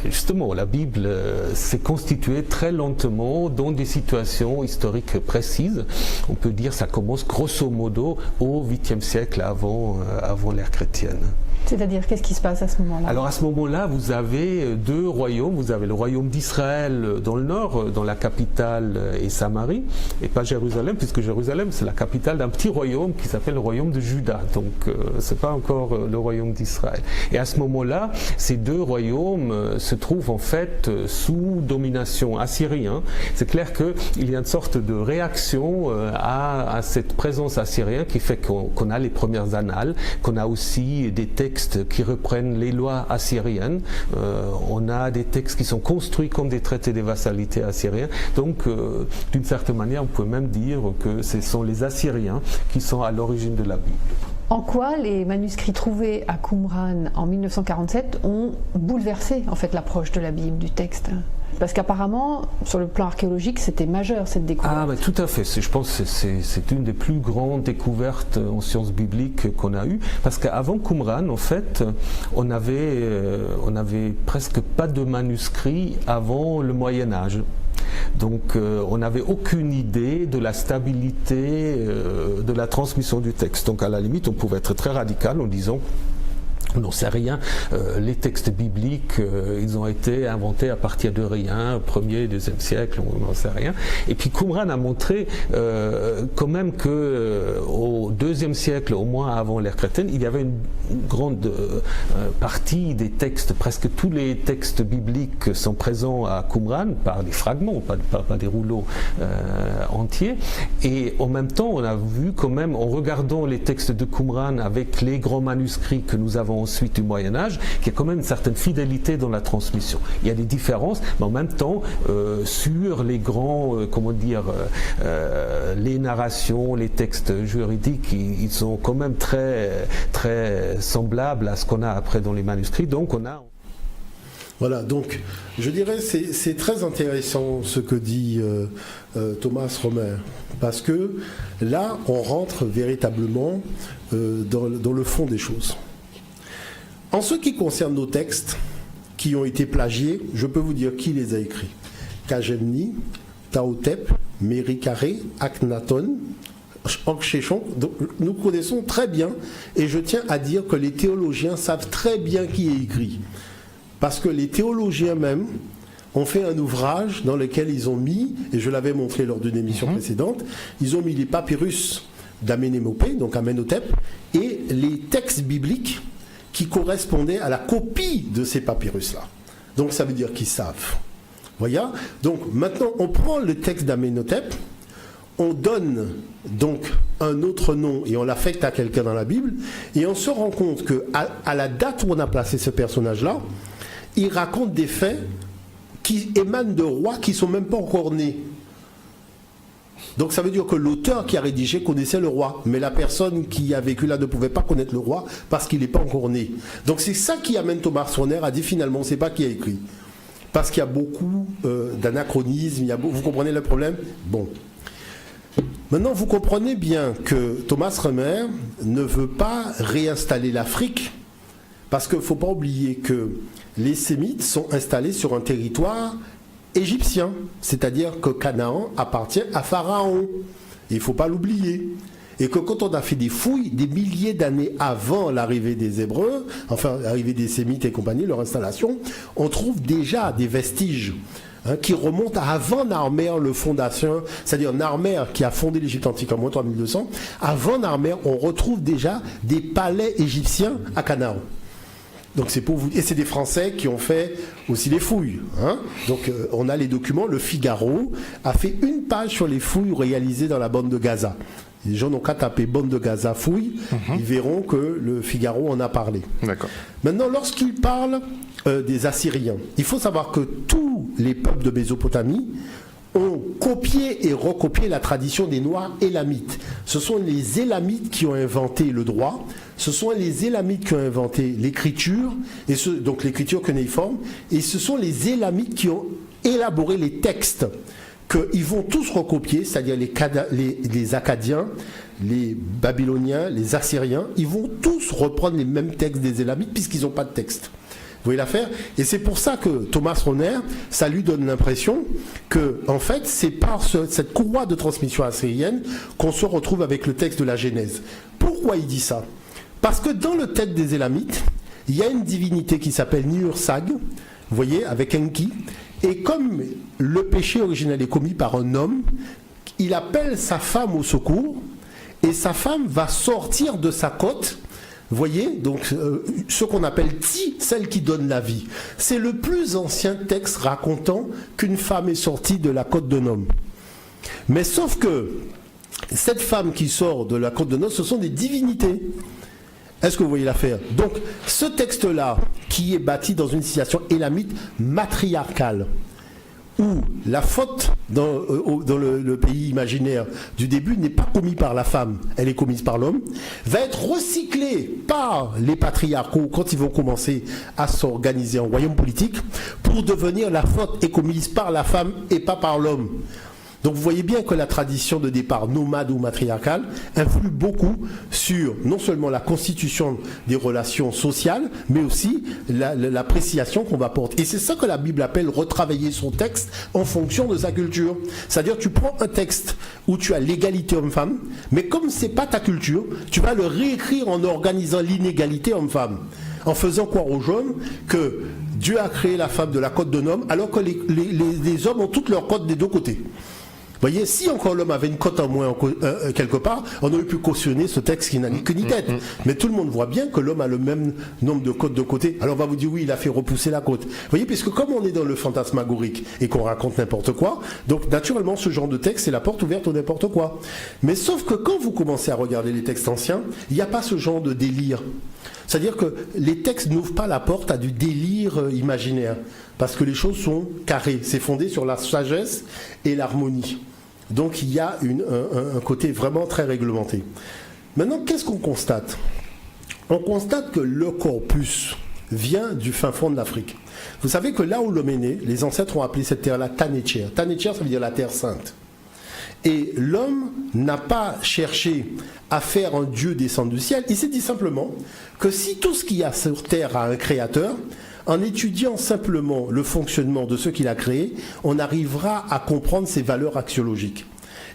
Justement, la Bible s'est constituée très lentement dans des situations historiques précises. On peut dire que ça commence grosso modo au 8e siècle avant l'ère chrétienne. C'est-à-dire, qu'est-ce qui se passe à ce moment-là? Alors à ce moment-là, vous avez deux royaumes. Vous avez le royaume d'Israël dans le nord, dont la capitale est Samarie, et pas Jérusalem, puisque Jérusalem, c'est la capitale d'un petit royaume qui s'appelle le royaume de Juda. Donc c'est pas encore le royaume d'Israël. Et à ce moment-là, ces deux royaumes se trouvent en fait sous domination assyrienne. C'est clair qu'il y a une sorte de réaction à cette présence assyrienne qui fait qu'on a les premières annales, qu'on a aussi des textes qui reprennent les lois assyriennes. On a des textes qui sont construits comme des traités de vassalité assyriens. Donc, d'une certaine manière, on peut même dire que ce sont les Assyriens qui sont à l'origine de la Bible. En quoi les manuscrits trouvés à Qumran en 1947 ont bouleversé en fait l'approche de la Bible, du texte? Parce qu'apparemment, sur le plan archéologique, c'était majeur cette découverte. Ah, tout à fait. Je pense que c'est une des plus grandes découvertes en sciences bibliques qu'on a eues. Parce qu'avant Qumran, en fait, on avait presque pas de manuscrits avant le Moyen-Âge. Donc on n'avait aucune idée de la stabilité de la transmission du texte. Donc à la limite, on pouvait être très radical en disant: on n'en sait rien, les textes bibliques, ils ont été inventés à partir de rien, 1er, 2e siècle, on n'en sait rien. Et puis Qumran a montré quand même qu'au 2e siècle, au moins avant l'ère chrétienne, il y avait une grande partie des textes, presque tous les textes bibliques sont présents à Qumran par des fragments, pas des rouleaux entiers. Et en même temps, on a vu quand même, en regardant les textes de Qumran avec les grands manuscrits que nous avons ensuite du Moyen-Âge, qu'il y a quand même une certaine fidélité dans la transmission. Il y a des différences, mais en même temps, sur les grands, les narrations, les textes juridiques, ils sont quand même très, très semblables à ce qu'on a après dans les manuscrits. Donc on a... Voilà, donc je dirais c'est très intéressant ce que dit Thomas Romer, parce que là on rentre véritablement dans le fond des choses. En ce qui concerne nos textes qui ont été plagiés, je peux vous dire qui les a écrits. Kajemni, Taotep, Méricaré, Akhenaton, Ankhéchon, nous connaissons très bien, et je tiens à dire que les théologiens savent très bien qui est écrit. Parce que les théologiens même ont fait un ouvrage dans lequel ils ont mis, et je l'avais montré lors d'une émission précédente, ils ont mis les papyrus d'Amenémopé, donc Amenhotep, et les textes bibliques qui correspondaient à la copie de ces papyrus-là. Donc ça veut dire qu'ils savent. Voyez ? Donc maintenant, on prend le texte d'Amenhotep, on donne donc un autre nom et on l'affecte à quelqu'un dans la Bible, et on se rend compte qu'à la date où on a placé ce personnage-là, il raconte des faits qui émanent de rois qui ne sont même pas encore nés. Donc ça veut dire que l'auteur qui a rédigé connaissait le roi, mais la personne qui a vécu là ne pouvait pas connaître le roi parce qu'il n'est pas encore né. Donc c'est ça qui amène Thomas Romer à dire finalement on ne sait pas qui a écrit. Parce qu'il y a beaucoup d'anachronismes, vous comprenez le problème ? Bon. Maintenant vous comprenez bien que Thomas Romer ne veut pas réinstaller l'Afrique, parce qu'il ne faut pas oublier que les Sémites sont installés sur un territoire égyptien, c'est-à-dire que Canaan appartient à Pharaon. Il ne faut pas l'oublier. Et que quand on a fait des fouilles, des milliers d'années avant l'arrivée des Hébreux, enfin l'arrivée des Sémites et compagnie, leur installation, on trouve déjà des vestiges qui remontent à avant Narmer, le fondateur, c'est-à-dire Narmer qui a fondé l'Égypte antique en moins 3200. Avant Narmer, on retrouve déjà des palais égyptiens à Canaan. Donc c'est pour vous, et c'est des Français qui ont fait aussi les fouilles. Donc on a les documents. Le Figaro a fait une page sur les fouilles réalisées dans la bande de Gaza. Les gens n'ont qu'à taper bande de Gaza fouilles, ils verront que le Figaro en a parlé. D'accord. Maintenant, lorsqu'il parle des Assyriens, il faut savoir que tous les peuples de Mésopotamie ont copié et recopié la tradition des Noirs élamites. Ce sont les élamites qui ont inventé le droit, ce sont les élamites qui ont inventé l'écriture, donc l'écriture cunéiforme, et ce sont les élamites qui ont élaboré les textes qu'ils vont tous recopier, c'est-à-dire les Akkadiens, les Babyloniens, les Assyriens, ils vont tous reprendre les mêmes textes des élamites puisqu'ils n'ont pas de texte. Vous voyez l'affaire ? Et c'est pour ça que Thomas Romer, ça lui donne l'impression que, en fait, c'est par cette courroie de transmission assyrienne qu'on se retrouve avec le texte de la Genèse. Pourquoi il dit ça ? Parce que dans le texte des Élamites, il y a une divinité qui s'appelle Niursag, vous voyez, avec Enki, et comme le péché originel est commis par un homme, il appelle sa femme au secours, et sa femme va sortir de sa côte. Vous voyez, donc ce qu'on appelle Ti, celle qui donne la vie. C'est le plus ancien texte racontant qu'une femme est sortie de la côte d'un homme. Mais sauf que cette femme qui sort de la côte d'un homme, ce sont des divinités. Est-ce que vous voyez l'affaire? Donc ce texte-là, qui est bâti dans une situation élamite matriarcale, où la faute dans le pays imaginaire du début n'est pas commise par la femme, elle est commise par l'homme, va être recyclée par les patriarcaux quand ils vont commencer à s'organiser en royaume politique, pour devenir la faute est commise par la femme et pas par l'homme. Donc vous voyez bien que la tradition de départ nomade ou matriarcale influe beaucoup sur non seulement la constitution des relations sociales, mais aussi l'appréciation qu'on va porter. Et c'est ça que la Bible appelle retravailler son texte en fonction de sa culture. C'est-à-dire tu prends un texte où tu as l'égalité homme-femme, mais comme c'est pas ta culture, tu vas le réécrire en organisant l'inégalité homme-femme, en faisant croire aux jeunes que Dieu a créé la femme de la côte d'un homme, alors que les hommes ont toutes leurs côtes des deux côtés. Vous voyez, si encore l'homme avait une cote en moins quelque part, on aurait pu cautionner ce texte qui n'a ni queue ni tête. Mais tout le monde voit bien que l'homme a le même nombre de côtes de côté. Alors on va vous dire oui, il a fait repousser la côte. Vous voyez, puisque comme on est dans le fantasmagorique et qu'on raconte n'importe quoi, donc naturellement ce genre de texte c'est la porte ouverte au n'importe quoi. Mais sauf que quand vous commencez à regarder les textes anciens, il n'y a pas ce genre de délire. C'est-à-dire que les textes n'ouvrent pas la porte à du délire imaginaire, parce que les choses sont carrées. C'est fondé sur la sagesse et l'harmonie. Donc il y a un côté vraiment très réglementé. Maintenant, qu'est-ce qu'on constate? On constate que le corpus vient du fin fond de l'Afrique. Vous savez que là où l'homme est né, les ancêtres ont appelé cette terre-là Tanétière. Tanétière, ça veut dire la terre sainte. Et l'homme n'a pas cherché à faire un Dieu descendre du ciel. Il s'est dit simplement que si tout ce qu'il y a sur terre a un créateur, en étudiant simplement le fonctionnement de ce qu'il a créé, on arrivera à comprendre ses valeurs axiologiques.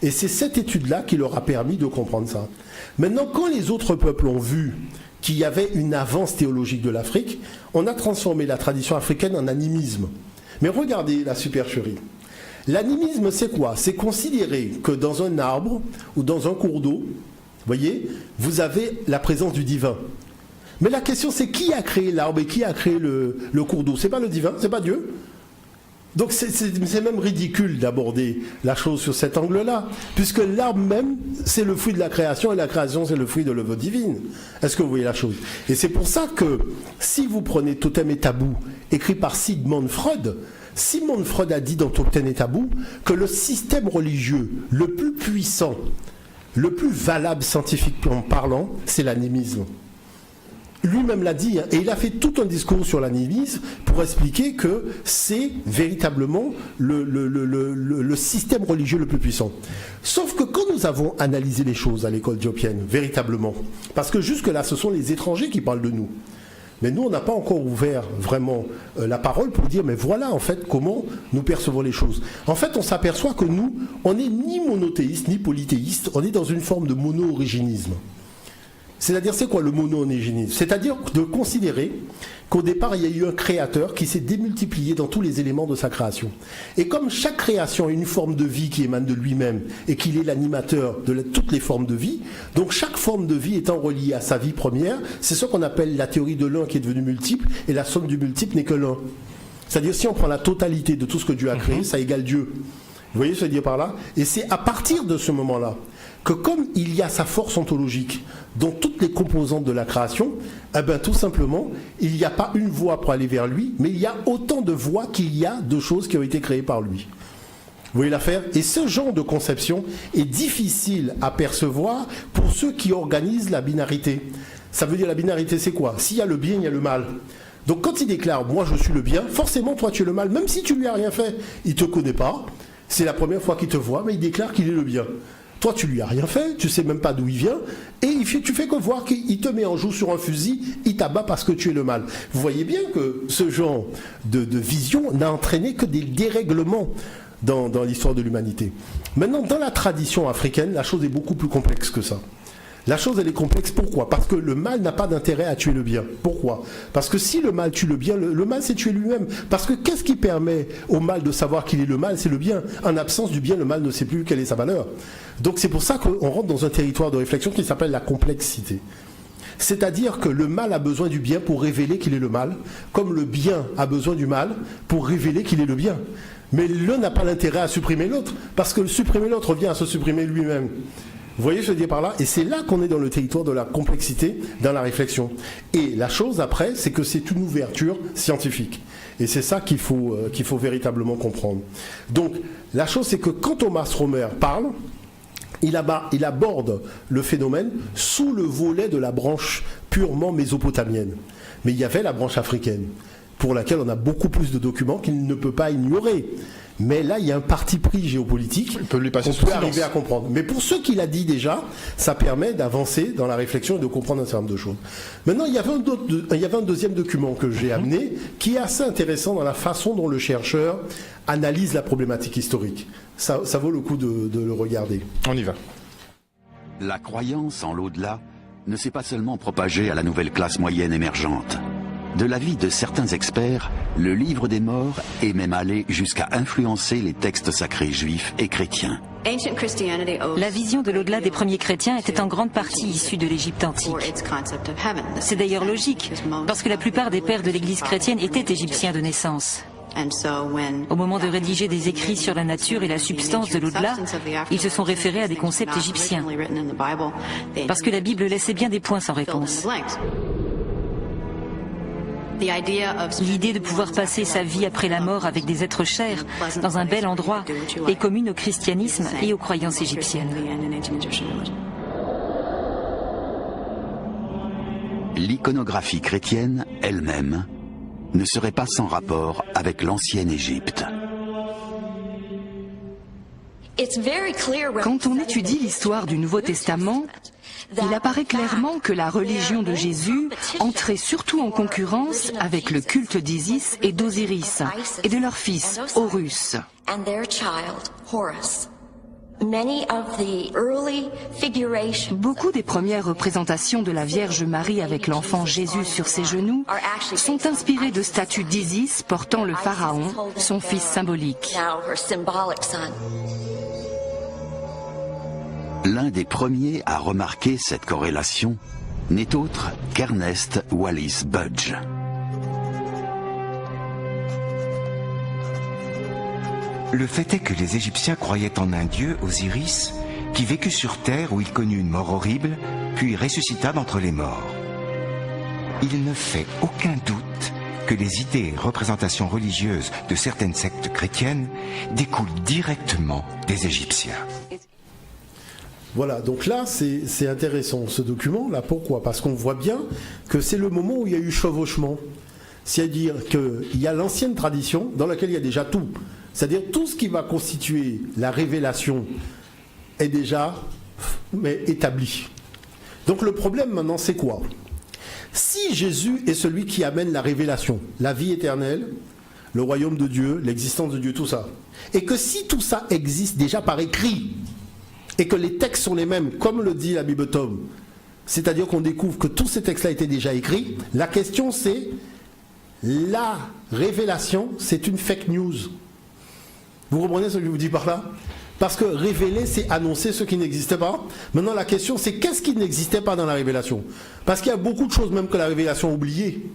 Et c'est cette étude-là qui leur a permis de comprendre ça. Maintenant, quand les autres peuples ont vu qu'il y avait une avance théologique de l'Afrique, on a transformé la tradition africaine en animisme. Mais regardez la supercherie. L'animisme, c'est quoi? C'est considérer que dans un arbre ou dans un cours d'eau, voyez, vous avez la présence du divin. Mais la question c'est qui a créé l'arbre et qui a créé le cours d'eau? C'est pas le divin, c'est pas Dieu. Donc c'est même ridicule d'aborder la chose sur cet angle-là, puisque l'arbre même c'est le fruit de la création et la création c'est le fruit de l'œuvre divine. Est-ce que vous voyez la chose? Et c'est pour ça que si vous prenez Totem et Tabou, écrit par Sigmund Freud a dit dans Totem et Tabou que le système religieux le plus puissant, le plus valable scientifiquement parlant, c'est l'animisme. Lui-même l'a dit, et il a fait tout un discours sur l'animisme pour expliquer que c'est véritablement le système religieux le plus puissant. Sauf que quand nous avons analysé les choses à l'école diophienne, véritablement, parce que jusque-là, ce sont les étrangers qui parlent de nous, mais nous, on n'a pas encore ouvert vraiment la parole pour dire, mais voilà en fait comment nous percevons les choses. En fait, on s'aperçoit que nous, on n'est ni monothéiste, ni polythéiste, on est dans une forme de mono-origénisme. C'est-à-dire, c'est quoi le mono-origénisme? C'est-à-dire de considérer qu'au départ, il y a eu un créateur qui s'est démultiplié dans tous les éléments de sa création. Et comme chaque création a une forme de vie qui émane de lui-même et qu'il est l'animateur de toutes les formes de vie, donc chaque forme de vie étant reliée à sa vie première, c'est ce qu'on appelle la théorie de l'un qui est devenu multiple, et la somme du multiple n'est que l'un. C'est-à-dire, si on prend la totalité de tout ce que Dieu a créé, ça égale Dieu. Vous voyez ce que je veux dire par là? Et c'est à partir de ce moment-là que comme il y a sa force ontologique dans toutes les composantes de la création, eh ben, tout simplement, il n'y a pas une voie pour aller vers lui, mais il y a autant de voies qu'il y a de choses qui ont été créées par lui. Vous voyez l'affaire? Et ce genre de conception est difficile à percevoir pour ceux qui organisent la binarité. Ça veut dire la binarité, c'est quoi? S'il y a le bien, il y a le mal. Donc quand il déclare « moi je suis le bien », forcément toi tu es le mal, même si tu lui as rien fait. Il ne te connaît pas, c'est la première fois qu'il te voit, mais il déclare qu'il est le bien. Toi, tu lui as rien fait, tu sais même pas d'où il vient, et tu fais que voir qu'il te met en joue sur un fusil, il t'abat parce que tu es le mal. Vous voyez bien que ce genre de vision n'a entraîné que des dérèglements dans l'histoire de l'humanité. Maintenant, dans la tradition africaine, la chose est beaucoup plus complexe que ça. La chose, elle est complexe. Pourquoi? Parce que le mal n'a pas d'intérêt à tuer le bien. Pourquoi? Parce que si le mal tue le bien, le mal c'est tuer lui-même. Parce que qu'est-ce qui permet au mal de savoir qu'il est le mal? C'est le bien. En absence du bien, le mal ne sait plus quelle est sa valeur. Donc c'est pour ça qu'on rentre dans un territoire de réflexion qui s'appelle la complexité. C'est-à-dire que le mal a besoin du bien pour révéler qu'il est le mal, comme le bien a besoin du mal pour révéler qu'il est le bien. Mais l'un n'a pas l'intérêt à supprimer l'autre, parce que supprimer l'autre revient à se supprimer lui-même. Vous voyez ce que je veux dire par là? Et c'est là qu'on est dans le territoire de la complexité, dans la réflexion. Et la chose après, c'est que c'est une ouverture scientifique. Et c'est ça qu'il faut véritablement comprendre. Donc, la chose, c'est que quand Thomas Romer parle, il aborde le phénomène sous le volet de la branche purement mésopotamienne. Mais il y avait la branche africaine, pour laquelle on a beaucoup plus de documents qu'il ne peut pas ignorer. Mais là, il y a un parti pris géopolitique qu'on peut arriver à comprendre. Mais pour ce qu'il a dit déjà, ça permet d'avancer dans la réflexion et de comprendre un certain nombre de choses. Maintenant, il y avait un deuxième document que j'ai amené, qui est assez intéressant dans la façon dont le chercheur analyse la problématique historique. Ça vaut le coup de le regarder. On y va. La croyance en l'au-delà ne s'est pas seulement propagée à la nouvelle classe moyenne émergente. De l'avis de certains experts, le livre des morts est même allé jusqu'à influencer les textes sacrés juifs et chrétiens. La vision de l'au-delà des premiers chrétiens était en grande partie issue de l'Égypte antique. C'est d'ailleurs logique, parce que la plupart des pères de l'Église chrétienne étaient égyptiens de naissance. Au moment de rédiger des écrits sur la nature et la substance de l'au-delà, ils se sont référés à des concepts égyptiens, parce que la Bible laissait bien des points sans réponse. L'idée de pouvoir passer sa vie après la mort avec des êtres chers dans un bel endroit est commune au christianisme et aux croyances égyptiennes. L'iconographie chrétienne elle-même ne serait pas sans rapport avec l'ancienne Égypte. Quand on étudie l'histoire du Nouveau Testament, il apparaît clairement que la religion de Jésus entrait surtout en concurrence avec le culte d'Isis et d'Osiris et de leur fils Horus. Beaucoup des premières représentations de la Vierge Marie avec l'enfant Jésus sur ses genoux sont inspirées de statues d'Isis portant le pharaon, son fils symbolique. L'un des premiers à remarquer cette corrélation n'est autre qu'Ernest Wallis Budge. Le fait est que les Égyptiens croyaient en un dieu, Osiris, qui vécut sur terre où il connut une mort horrible, puis ressuscita d'entre les morts. Il ne fait aucun doute que les idées et représentations religieuses de certaines sectes chrétiennes découlent directement des Égyptiens. Voilà, donc là, c'est intéressant, ce document-là. Pourquoi? Parce qu'on voit bien que c'est le moment où il y a eu chevauchement. C'est-à-dire qu'il y a l'ancienne tradition dans laquelle il y a déjà tout. C'est-à-dire tout ce qui va constituer la révélation est déjà établi. Donc le problème maintenant, c'est quoi? Si Jésus est celui qui amène la révélation, la vie éternelle, le royaume de Dieu, l'existence de Dieu, tout ça, et que si tout ça existe déjà par écrit, et que les textes sont les mêmes, comme le dit la Bible Tome, c'est-à-dire qu'on découvre que tous ces textes-là étaient déjà écrits, la question c'est, la révélation, c'est une fake news. Vous comprenez ce que je vous dis par là? Parce que révéler, c'est annoncer ce qui n'existait pas. Maintenant, la question, c'est qu'est-ce qui n'existait pas dans la révélation? Parce qu'il y a beaucoup de choses, même que la révélation a oubliées,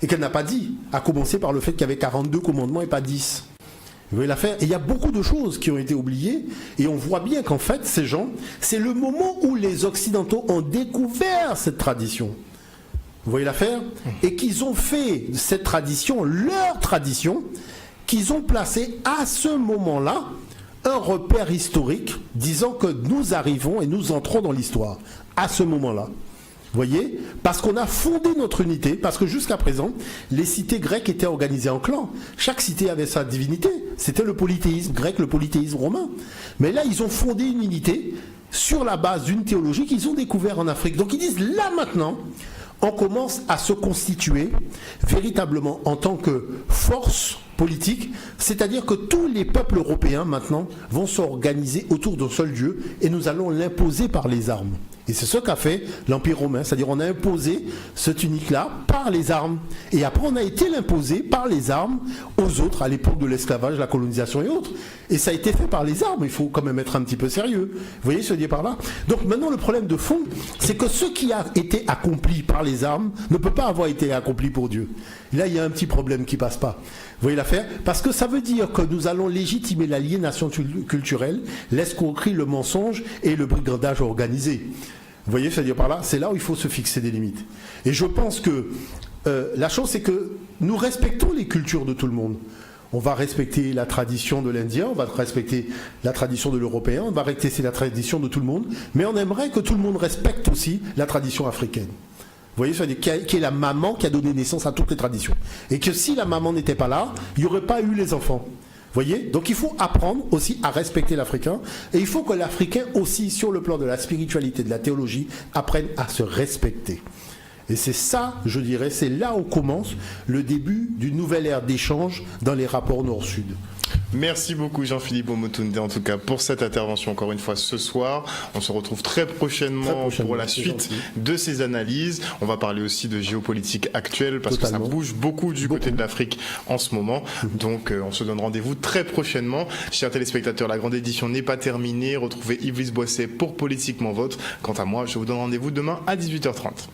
et qu'elle n'a pas dit, à commencer par le fait qu'il y avait 42 commandements et pas 10. Vous voyez l'affaire? Et il y a beaucoup de choses qui ont été oubliées, et on voit bien qu'en fait, ces gens, c'est le moment où les Occidentaux ont découvert cette tradition. Vous voyez l'affaire? Et qu'ils ont fait cette tradition, leur tradition, qu'ils ont placé à ce moment-là un repère historique disant que nous arrivons et nous entrons dans l'histoire à ce moment-là. Vous voyez? Parce qu'on a fondé notre unité, parce que jusqu'à présent, les cités grecques étaient organisées en clans. Chaque cité avait sa divinité. C'était le polythéisme grec, le polythéisme romain. Mais là, ils ont fondé une unité sur la base d'une théologie qu'ils ont découvert en Afrique. Donc ils disent, là maintenant, on commence à se constituer véritablement en tant que force politique, c'est-à-dire que tous les peuples européens maintenant vont s'organiser autour d'un seul Dieu et nous allons l'imposer par les armes. Et c'est ce qu'a fait l'Empire romain, c'est-à-dire on a imposé ce tunique-là par les armes. Et après on a été l'imposer par les armes aux autres, à l'époque de l'esclavage, la colonisation et autres. Et ça a été fait par les armes, il faut quand même être un petit peu sérieux. Vous voyez ce que je dis par là? Donc maintenant le problème de fond, c'est que ce qui a été accompli par les armes ne peut pas avoir été accompli pour Dieu. Là il y a un petit problème qui passe pas. Vous voyez l'affaire? Parce que ça veut dire que nous allons légitimer l'aliénation culturelle, l'escroquerie, le mensonge et le brigandage organisé. Vous voyez, c'est-à-dire par là, c'est là où il faut se fixer des limites. Et je pense que la chose, c'est que nous respectons les cultures de tout le monde. On va respecter la tradition de l'Indien, on va respecter la tradition de l'Européen, on va respecter la tradition de tout le monde, mais on aimerait que tout le monde respecte aussi la tradition africaine. Vous voyez, c'est-à-dire qui est la maman qui a donné naissance à toutes les traditions. Et que si la maman n'était pas là, il n'y aurait pas eu les enfants. Voyez, donc il faut apprendre aussi à respecter l'Africain et il faut que l'Africain aussi, sur le plan de la spiritualité, de la théologie, apprenne à se respecter. Et c'est ça, je dirais, c'est là où commence le début d'une nouvelle ère d'échange dans les rapports Nord-Sud. Merci beaucoup Jean-Philippe Omotunde en tout cas pour cette intervention encore une fois ce soir. On se retrouve très prochainement pour la suite de ces analyses. On va parler aussi de géopolitique actuelle parce que ça bouge beaucoup du côté de l'Afrique en ce moment. Donc on se donne rendez-vous très prochainement. Chers téléspectateurs, la grande édition n'est pas terminée. Retrouvez Yves Boisset pour Politiquement Vôtre. Quant à moi, je vous donne rendez-vous demain à 18h30.